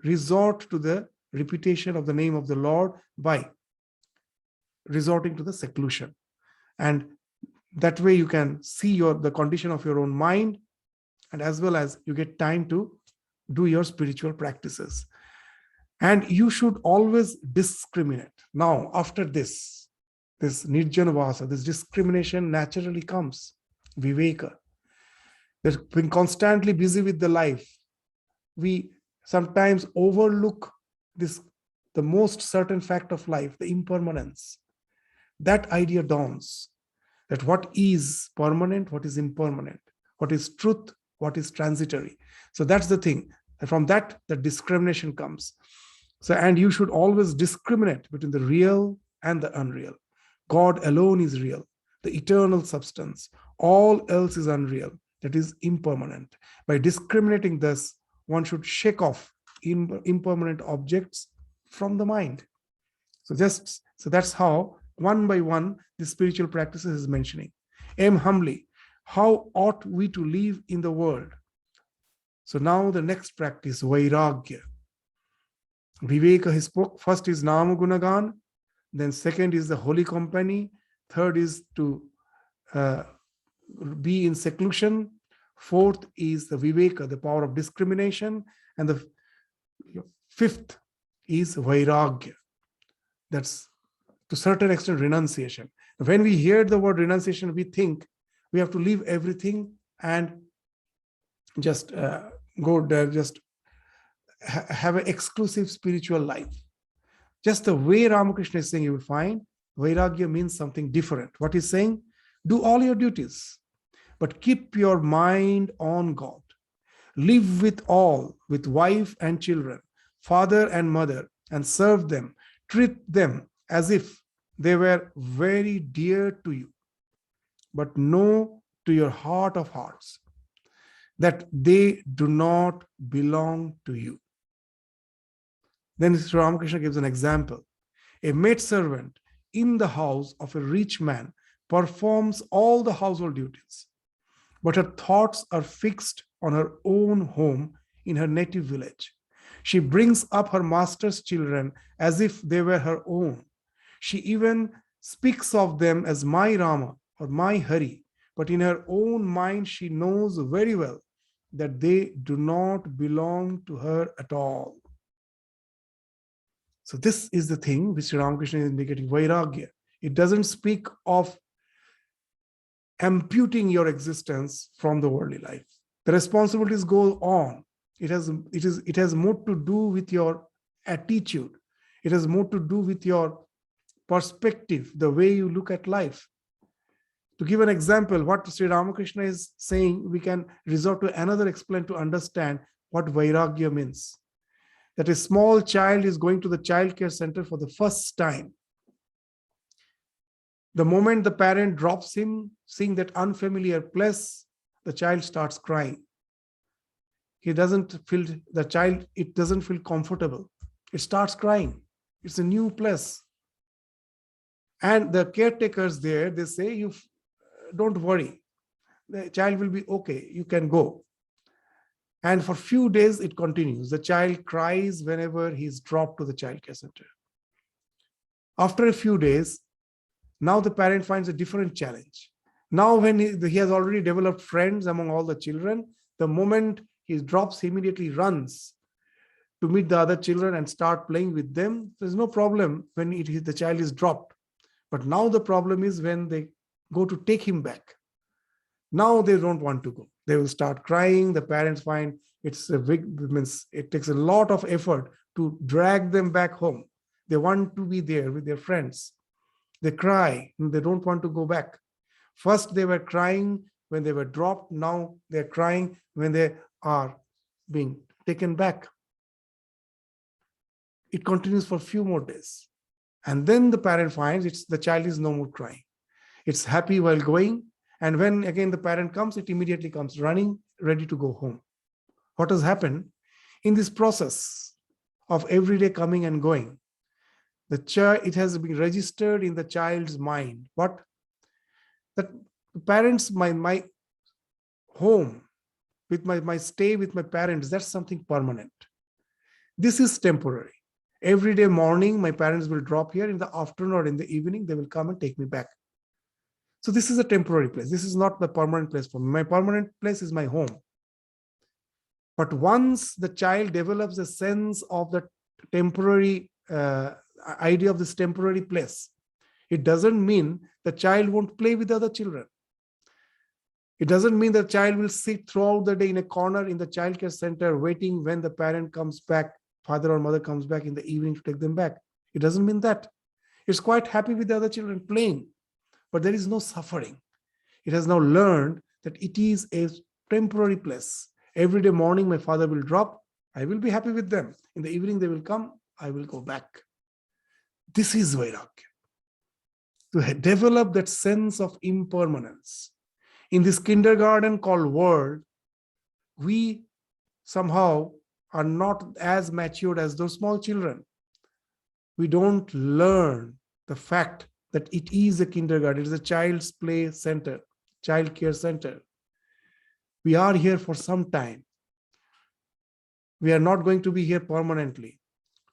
resort to the repetition of the name of the Lord by resorting to the seclusion. And that way you can see the condition of your own mind, and as well as you get time to do your spiritual practices. And you should always discriminate. Now, after this, this nirjanavasa, this discrimination naturally comes. Viveka. That being constantly busy with the life, we sometimes overlook this, the most certain fact of life, the impermanence. That idea dawns, that what is permanent, what is impermanent, what is truth, what is transitory. So that's the thing. And from that, the discrimination comes. So, and you should always discriminate between the real and the unreal. God alone is real, the eternal substance. All else is unreal, that is impermanent. By discriminating this, one should shake off impermanent objects from the mind. So that's how one by one the spiritual practices is mentioning. Aim humbly. How ought we to live in the world? So now the next practice, Vairagya. Viveka, he spoke. First is Nama Gunagan, then second is the holy company, third is to be in seclusion, fourth is the Viveka, the power of discrimination, and the fifth is Vairagya. That's to a certain extent renunciation. When we hear the word renunciation, we think we have to leave everything and just go there, just have an exclusive spiritual life. Just the way Ramakrishna is saying, you will find Vairagya means something different. What he's saying, do all your duties, but keep your mind on God. Live with all, with wife and children, father and mother, and serve them. Treat them as if they were very dear to you, but know to your heart of hearts that they do not belong to you. Then Sri Ramakrishna gives an example. A maidservant in the house of a rich man performs all the household duties, but her thoughts are fixed on her own home in her native village. She brings up her master's children as if they were her own. She even speaks of them as my Rama or my Hari, but in her own mind she knows very well that they do not belong to her at all. So this is the thing which Ramakrishna is indicating, Vairagya. It doesn't speak of amputing your existence from the worldly life. The responsibilities go on. It has more to do with your attitude. It has more to do with your perspective, the way you look at life. To give an example, what Sri Ramakrishna is saying, we can resort to another explain to understand what Vairagya means. That a small child is going to the child care center for the first time. The moment the parent drops him, seeing that unfamiliar place, the child starts crying. It doesn't feel comfortable. It starts crying. It's a new place. And the caretakers there, they say, don't worry. The child will be okay. You can go. And for a few days, it continues. The child cries whenever he's dropped to the child care center. After a few days, now the parent finds a different challenge. Now when he has already developed friends among all the children, the moment he drops, he immediately runs to meet the other children and start playing with them. There's no problem when the child is dropped. But now the problem is when they go to take him back. Now they don't want to go. They will start crying. The parents find it takes a lot of effort to drag them back home. They want to be there with their friends. They cry and they don't want to go back. First they were crying when they were dropped. Now they're crying when they are being taken back. It continues for a few more days. And then the parent finds the child is no more crying. It's happy while going. And when again the parent comes, it immediately comes running, ready to go home. What has happened in this process of every day coming and going? It has been registered in the child's mind. What? That the parents, my home, with my stay with my parents, that's something permanent. This is temporary. Every day morning, my parents will drop here. In the afternoon or in the evening, they will come and take me back. So this is a temporary place. This is not the permanent place for me. My permanent place is my home. But once the child develops a sense of the temporary idea of this temporary place, It doesn't mean the child won't play with other children. It doesn't mean the child will sit throughout the day in a corner in the childcare center waiting when the parent comes back, father or mother comes back in the evening to take them back. It doesn't mean that. It's quite happy with the other children playing, but there is no suffering. It has now learned that it is a temporary place. Every day morning, my father will drop. I will be happy with them. In the evening, they will come. I will go back. This is Vairagya. To develop that sense of impermanence. In this kindergarten called world, we somehow are not as matured as those small children. We don't learn the fact that it is a kindergarten, it is a child's play center, child care center. We are here for some time. We are not going to be here permanently.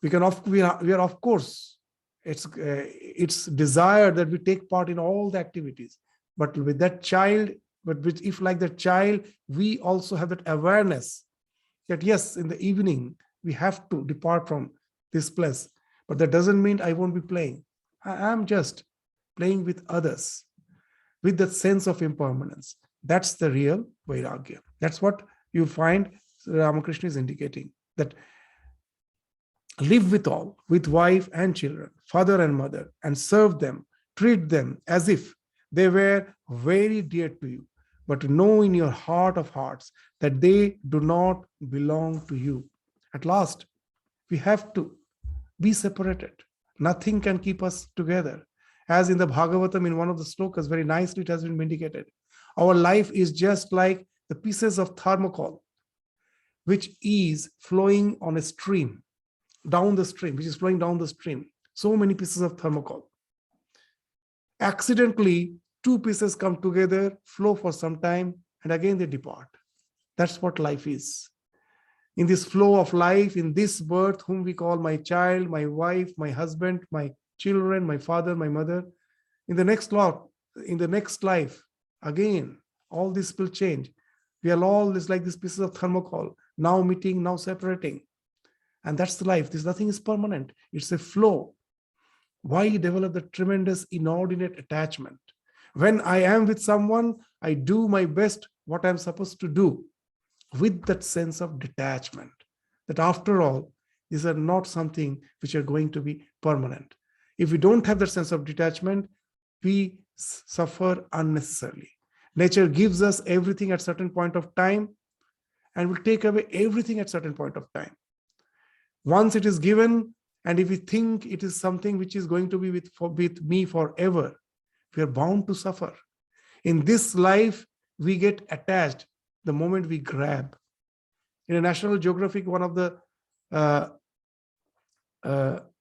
We are of course, it's desired that we take part in all the activities. But with that child, if like that child, we also have that awareness that yes, in the evening, we have to depart from this place. But that doesn't mean I won't be playing. I am just playing with others, with that sense of impermanence. That's the real Vairagya. That's what you find Ramakrishna is indicating, that live with all, with wife and children, father and mother, and serve them, treat them as if they were very dear to you, but know in your heart of hearts that they do not belong to you. At last, we have to be separated. Nothing can keep us together. As in the Bhagavatam, in one of the slokas, very nicely it has been indicated. Our life is just like the pieces of thermocol, which is flowing on a stream, down the stream, which is flowing down the stream. So many pieces of thermocol. Accidentally, two pieces come together, flow for some time, and again they depart. That's what life is. In this flow of life, in this birth, whom we call my child, my wife, my husband, my children, my father, my mother, in the next life, again, all this will change. We are all like these pieces of thermocol, now meeting, now separating. And that's the life. Nothing is permanent. It's a flow. Why develop the tremendous inordinate attachment? When I am with someone, I do my best, what I'm supposed to do, with that sense of detachment, that after all, these are not something which are going to be permanent. If we don't have that sense of detachment, we suffer unnecessarily. Nature gives us everything at certain point of time and will take away everything at certain point of time. Once it is given, and if we think it is something which is going to be with me forever, we are bound to suffer. In this life, we get attached the moment we grab. In a National Geographic, one of the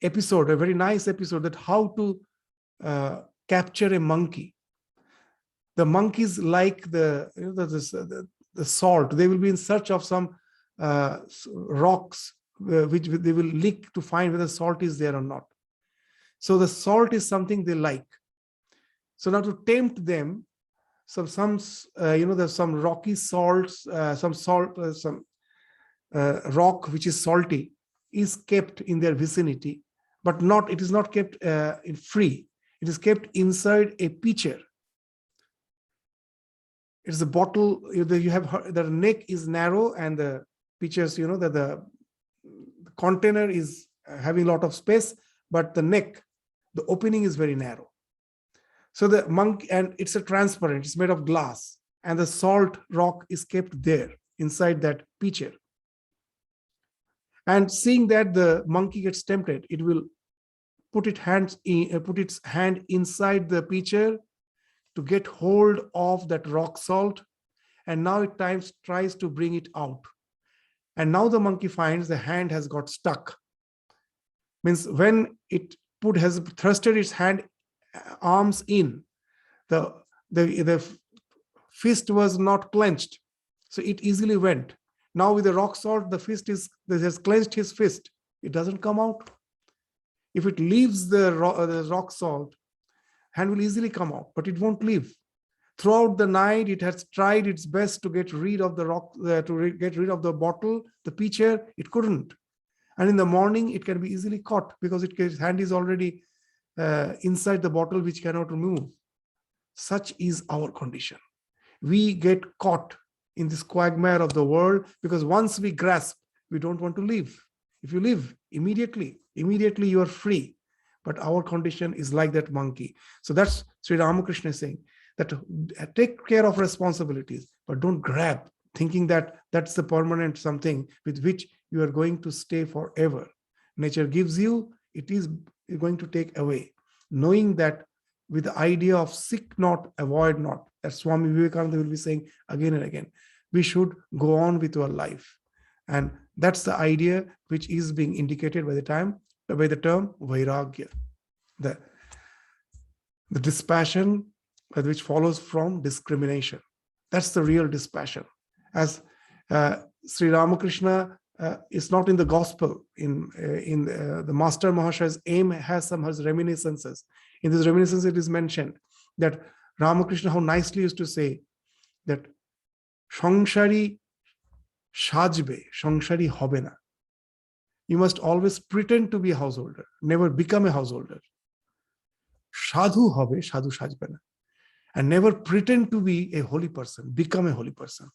episode, a very nice episode, that how to capture a monkey. The monkeys like the salt. They will be in search of some rocks which they will lick to find whether salt is there or not. So the salt is something they like. So now to tempt them, there's some rocky salts, some rock which is salty is kept in their vicinity, but it is not kept in free. It is kept inside a pitcher. It's a bottle. You have the neck is narrow and the pitchers, that the container is having a lot of space, but the neck, the opening is very narrow. So the monkey, and it's a transparent, it's made of glass, and the salt rock is kept there inside that pitcher. And seeing that the monkey gets tempted, it will put its hand inside the pitcher to get hold of that rock salt, and now it tries to bring it out. And now the monkey finds the hand has got stuck. Means when it has thrusted its arms in, the fist was not clenched, so it easily went. Now with the rock salt, the fist has clenched his fist. It doesn't come out. If it leaves the rock salt, hand will easily come out, but it won't leave. Throughout the night, it has tried its best to get rid of the rock, get rid of the bottle, the pitcher. It couldn't. And in the morning, it can be easily caught because its hand is already inside the bottle which cannot remove. Such is our condition. We get caught in this quagmire of the world because once we grasp, we don't want to leave. If you leave immediately you are free. But our condition is like that monkey. So that's Sri Ramakrishna saying that take care of responsibilities, but don't grab, thinking that that's the permanent something with which you are going to stay forever. Nature gives you, it is going to take away. Knowing that with the idea of seek not, avoid not, that Swami Vivekananda will be saying again and again, we should go on with our life. And that's the idea which is being indicated by the term Vairagya, the dispassion which follows from discrimination. That's the real dispassion. As Sri Ramakrishna is not in the gospel, in the Master Mahashaya's aim has some his reminiscences. In this reminiscence, it is mentioned that Ramakrishna, how nicely used to say that Shangshari Shajbe, Shangshari hobe na. You must always pretend to be a householder, never become a householder. Sadhu hobe, sadhu sajbe na. And never pretend to be a holy person, become a holy person.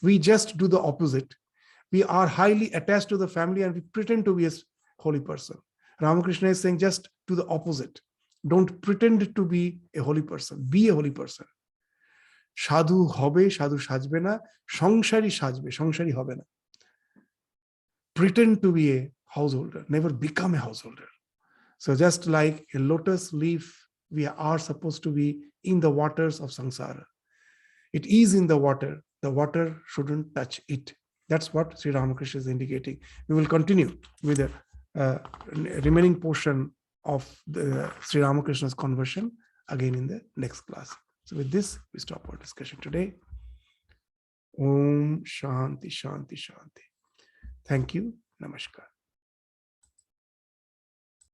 We just do the opposite. We are highly attached to the family and we pretend to be a holy person. Ramakrishna is saying just do the opposite. Don't pretend to be a holy person. Be a holy person. Sadhu hobe, sadhu sajbe na, shangshari sajbe, shangshari hobe na. Pretend to be a householder, never become a householder. So just like a lotus leaf, we are supposed to be in the waters of samsara. It is in the water shouldn't touch it. That's what Sri Ramakrishna is indicating. We will continue with the remaining portion of the Sri Ramakrishna's conversion again in the next class. So with this, we stop our discussion today. Om Shanti Shanti Shanti. Thank you. Namaskar.